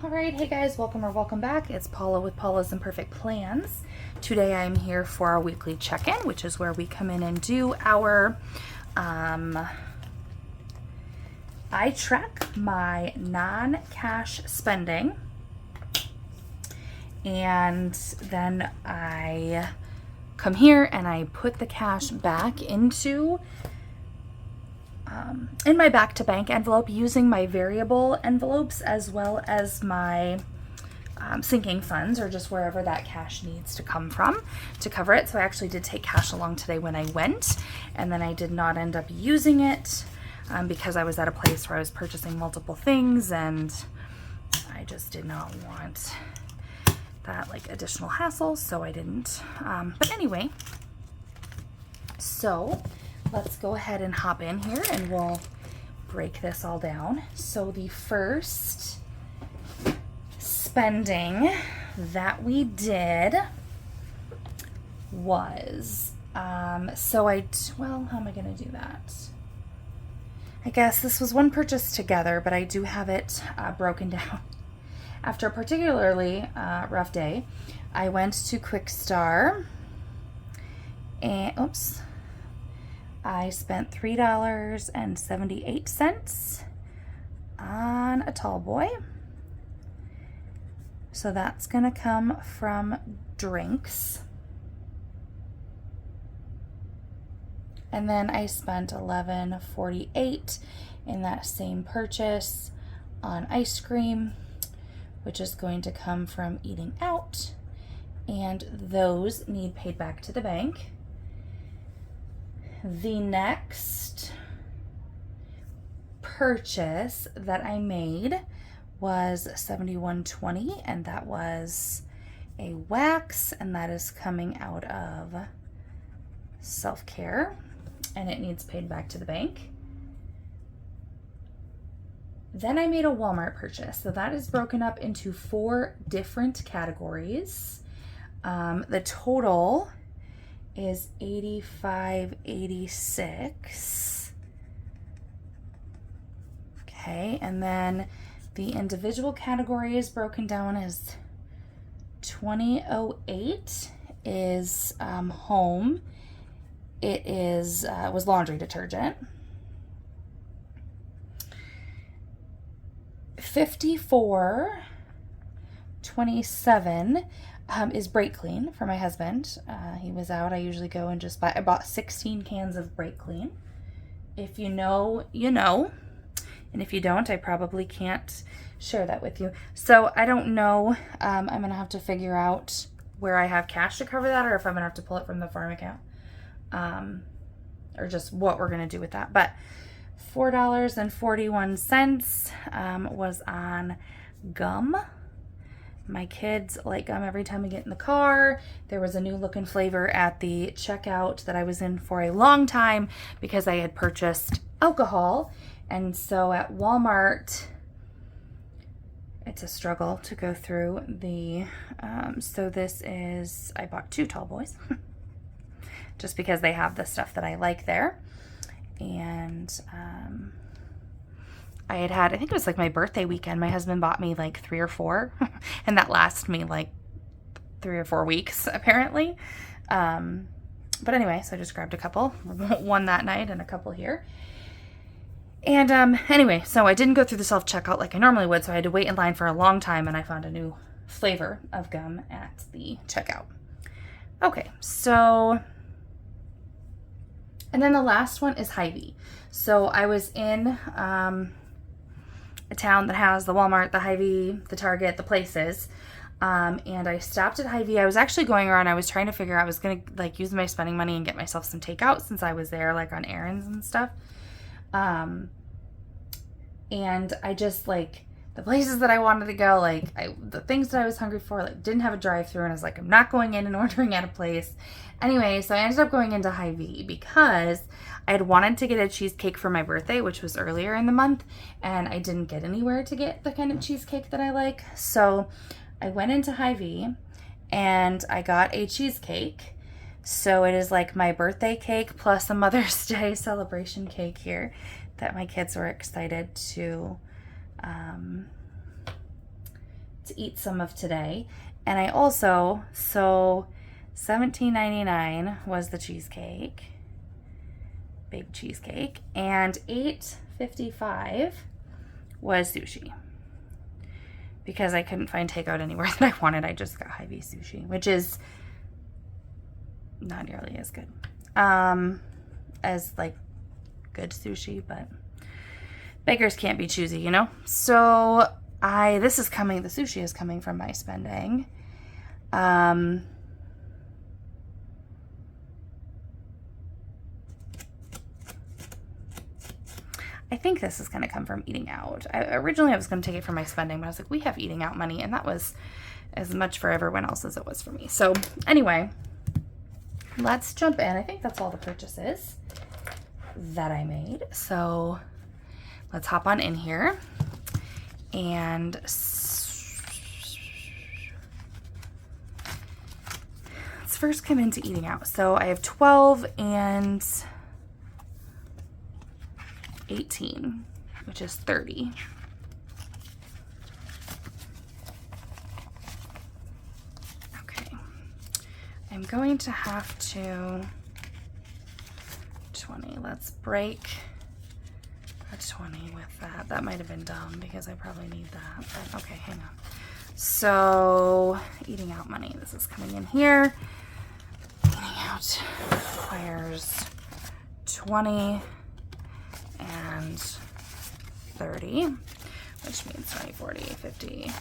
All right, hey guys, welcome or welcome back. It's Paula with Paula's Imperfect Plans. Today I'm here for our weekly check-in, which is where we come in and do our, I track my non-cash spending, and then I come here and I put the cash back into in my back to bank envelope using my variable envelopes as well as my sinking funds, or just wherever that cash needs to come from to cover it. So I actually did take cash along today when I went, and then I did not end up using it because I was at a place where I was purchasing multiple things and I just did not want that like additional hassle, so I didn't. But anyway, so let's go ahead and hop in here and we'll break this all down. So the first spending that we did was, well, how am I going to do that? I guess this was one purchase together, but I do have it broken down. After a particularly rough day, I went to Quick Star and, I spent $3.78 on a tall boy. So that's going to come from drinks. And then I spent $11.48 in that same purchase on ice cream, which is going to come from eating out. And those need paid back to the bank. The next purchase that I made was $71.20, and that was a wax, and that is coming out of self-care, and it needs paid back to the bank. Then I made a Walmart purchase, so that is broken up into 4 different categories. The total is $85.86. Okay, and then the individual category is broken down as $20.08 is home. It is was laundry detergent. $54.27 is brake clean for my husband. He was out. I usually go and just buy. I bought 16 cans of brake clean. If you know, you know. And if you don't, I probably can't share that with you. So I don't know. I'm going to have to figure out where I have cash to cover that, or if I'm going to have to pull it from the farm account. Or just what we're going to do with that. But $4.41 was on gum. My kids like gum every time we get in the car. There was a new look and flavor at the checkout that I was in for a long time because I had purchased alcohol. And so at Walmart, it's a struggle to go through the, so this is, I bought 2 tall boys just because they have the stuff that I like there. And I had, I think it was like my birthday weekend, my husband bought me like 3 or 4, and that lasted me like 3 or 4 weeks apparently. But anyway, so I just grabbed a couple, one that night and a couple here. And anyway, so I didn't go through the self-checkout like I normally would, so I had to wait in line for a long time, and I found a new flavor of gum at the checkout. Okay, so, and then the last one is Hy-Vee. So I was in a town that has the Walmart, the Hy-Vee, the Target, the places, and I stopped at Hy-Vee. I was actually going around, I was trying to figure out, I was going to like use my spending money and get myself some takeout since I was there like on errands and stuff. And I just like the places that I wanted to go, like the things that I was hungry for, like didn't have a drive-through, and I was like, I'm not going in and ordering at a place. Anyway, so I ended up going into Hy-Vee because I had wanted to get a cheesecake for my birthday, which was earlier in the month, and I didn't get anywhere to get the kind of cheesecake that I like. So I went into Hy-Vee and I got a cheesecake. So it is like my birthday cake plus a Mother's Day celebration cake here that my kids were excited to to eat some of today. And I also, so $17.99 was the cheesecake, big cheesecake, and $8.55 was sushi. Because I couldn't find takeout anywhere that I wanted, I just got Hy-Vee sushi, which is not nearly as good as like good sushi, but beggars can't be choosy, you know? So the sushi is coming from my spending. I think this is going to come from eating out. Originally I was going to take it from my spending, but I was like, we have eating out money, and that was as much for everyone else as it was for me. So anyway, let's jump in. I think that's all the purchases that I made. So let's hop on in here and let's first come into eating out. So I have 12 and 18, which is 30. Okay. I'm going to have to 20. Let's break a 20 with that. That might have been dumb because I probably need that. But okay, hang on. So eating out money. This is coming in here. Eating out requires 20 and 30, which means 20, 40, 50.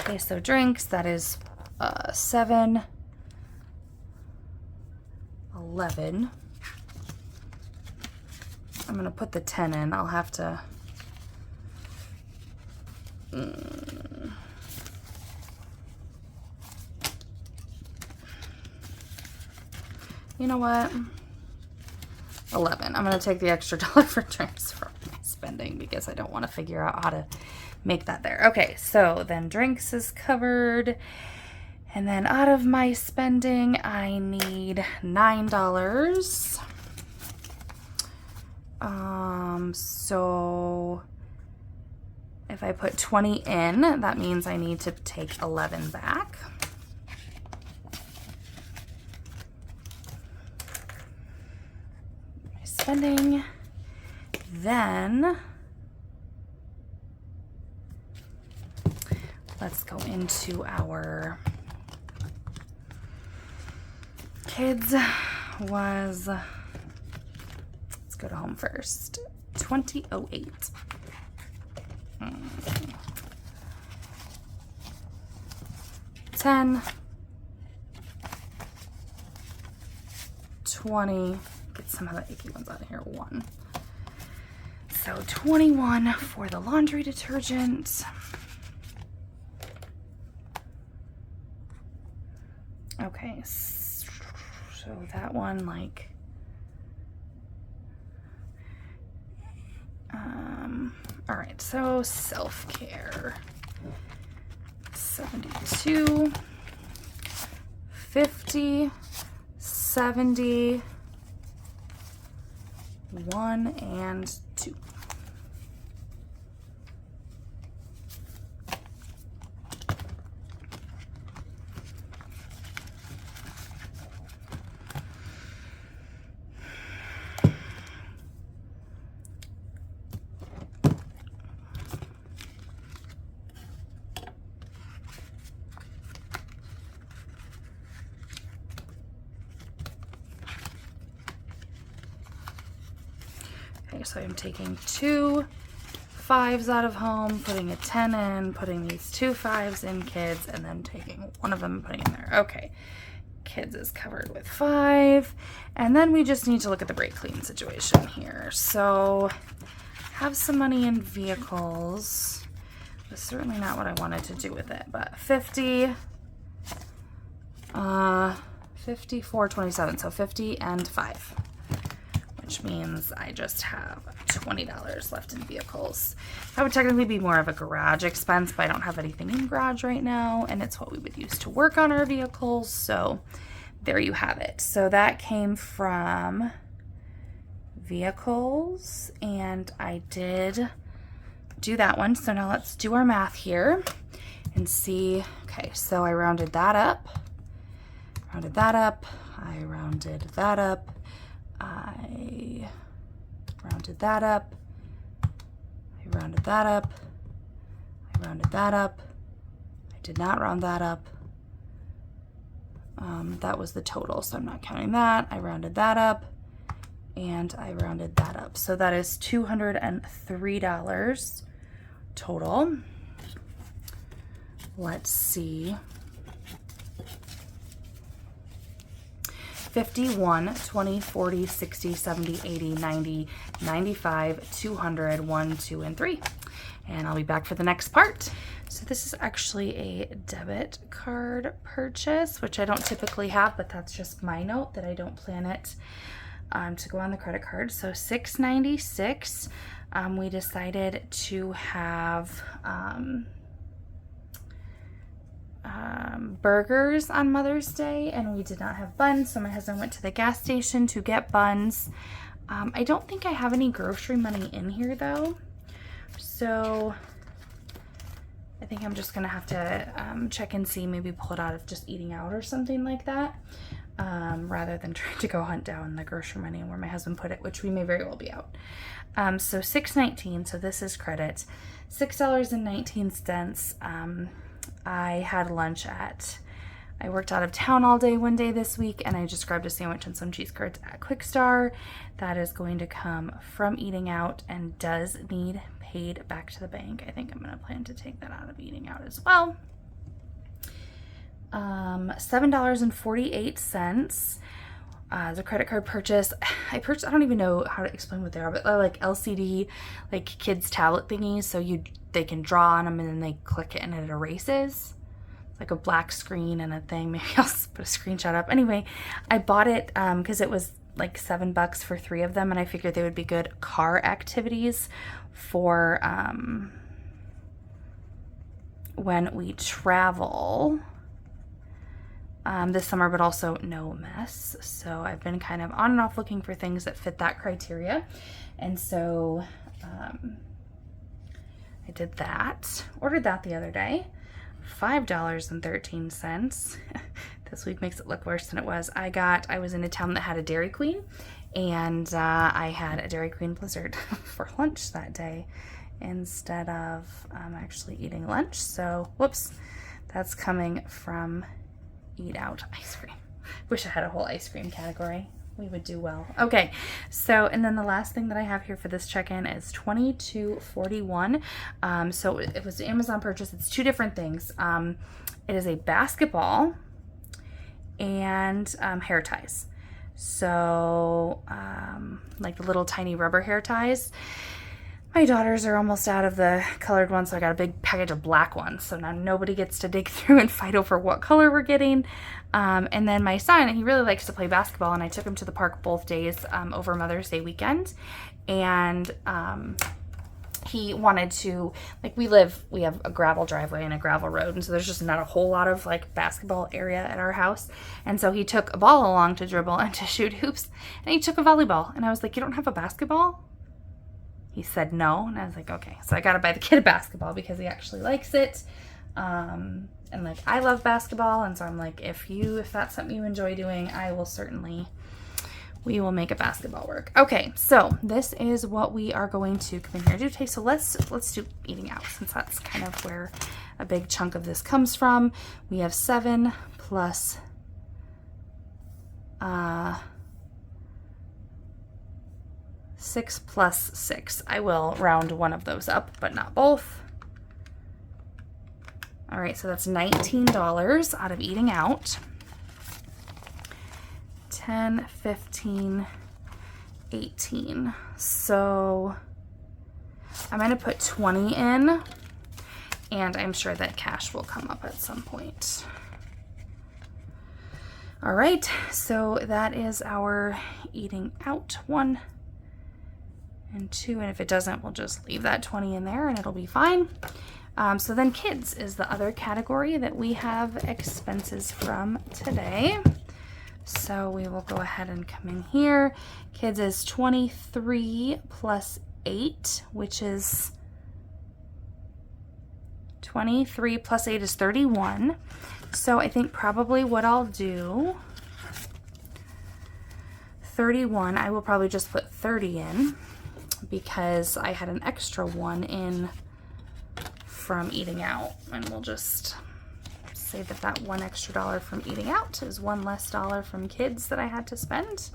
Okay, so drinks, that is 7, 11. I'm gonna put the 10 in. I'll have to you know what, 11. I'm gonna take the extra $1 for drinks for my spending because I don't want to figure out how to make that there. Okay, so then drinks is covered. And then out of my spending, I need $9. So if I put 20 in, that means I need to take 11 back. My spending. Then let's go into our kids. Let's go to home first. 2008. 10, 20, get some of the icky ones out of here, 1. So 21 for the laundry detergent. Okay, so that one, like, all right, so self-care, 72, 50, 70, 1 and 2. Okay, so I'm taking 2 5s out of home, putting a 10 in, putting these 2 5s in kids, and then taking one of them and putting in there. Okay, kids is covered with 5. And then we just need to look at the brake clean situation here. So have some money in vehicles. That's certainly not what I wanted to do with it, but 50, 54, 27, so 50 and 5. which means I just have $20 left in vehicles. That would technically be more of a garage expense, but I don't have anything in garage right now, and it's what we would use to work on our vehicles. So there you have it. So that came from vehicles, and I did do that one. So now let's do our math here and see. Okay, so I rounded that up, I rounded that up, I rounded that up, I rounded that up, I rounded that up, I rounded that up, I did not round that up. That was the total, so I'm not counting that. I rounded that up, and I rounded that up. So that is $203 total. Let's see. 51, 20, 40, 60, 70, 80, 90, 95, 200, 1, 2, and 3. And I'll be back for the next part. So this is actually a debit card purchase, which I don't typically have, but that's just my note that I don't plan it to go on the credit card. So $6.96. We decided to have burgers on Mother's Day, and we did not have buns, so my husband went to the gas station to get buns. I don't think I have any grocery money in here though, so I think I'm just gonna have to check and see, maybe pull it out of just eating out or something like that, rather than trying to go hunt down the grocery money where my husband put it, which we may very well be out. So $6.19, so this is credit, $6.19. I had lunch I worked out of town all day one day this week, and I just grabbed a sandwich and some cheese curds at Quick Star. That is going to come from eating out and does need paid back to the bank. I think I'm going to plan to take that out of eating out as well. $7.48. The credit card purchase. I don't even know how to explain what they are, but they're like LCD, like kids tablet thingies. So they can draw on them and then they click it and it erases. It's like a black screen and a thing. Maybe I'll put a screenshot up. Anyway, I bought it because it was like $7 for 3 of them, and I figured they would be good car activities for when we travel this summer, but also no mess. So I've been kind of on and off looking for things that fit that criteria, and so I did that. Ordered that the other day. $5.13. This week makes it look worse than it was. I was in a town that had a Dairy Queen, and I had a Dairy Queen Blizzard for lunch that day instead of actually eating lunch. So, whoops, that's coming from Eat Out ice cream. Wish I had a whole ice cream category. We would do well. Okay, so, and then the last thing that I have here for this check-in is $22.41. So it was an Amazon purchase. It's 2 different things. It is a basketball and hair ties. So like the little tiny rubber hair ties. My daughters are almost out of the colored ones, so I got a big package of black ones. So now nobody gets to dig through and fight over what color we're getting. And then my son, he really likes to play basketball, and I took him to the park both days over Mother's Day weekend. And he wanted to, like, we have a gravel driveway and a gravel road, and so there's just not a whole lot of like basketball area at our house. And so he took a ball along to dribble and to shoot hoops, and he took a volleyball. And I was like, you don't have a basketball? He said no, and I was like, okay. So I got to buy the kid a basketball because he actually likes it. And like, I love basketball, and so I'm like, if that's something you enjoy doing, we will make a basketball work. Okay, so this is what we are going to come in here and do today. So let's do eating out, since that's kind of where a big chunk of this comes from. We have 7 plus 6 plus 6. I will round one of those up, but not both. All right, so that's $19 out of eating out. 10, 15, 18. So I'm going to put 20 in, and I'm sure that cash will come up at some point. All right, so that is our eating out one, and 2, and if it doesn't, we'll just leave that 20 in there and it'll be fine. So then kids is the other category that we have expenses from today. So we will go ahead and come in here. Kids is 23 plus 8, which is 23 plus 8 is 31. So I think probably what I'll do, 31, I will probably just put 30 in because I had an extra 1 in from eating out, and we'll just say that that $1 extra from eating out is $1 less from kids that I had to spend.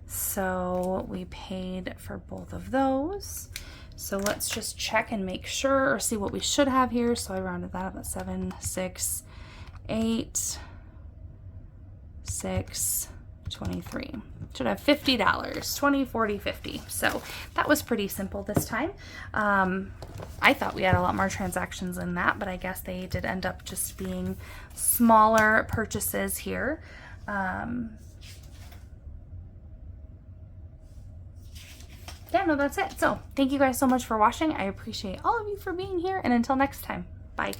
So we paid for both of those. So let's just check and make sure, or see what we should have here. So I rounded that up at 7, 6, 8, 6, 23. Should have $50, 20, 40, 50. So that was pretty simple this time. I thought we had a lot more transactions than that, but I guess they did end up just being smaller purchases here. Yeah, no, that's it. So thank you guys so much for watching. I appreciate all of you for being here, and until next time, bye.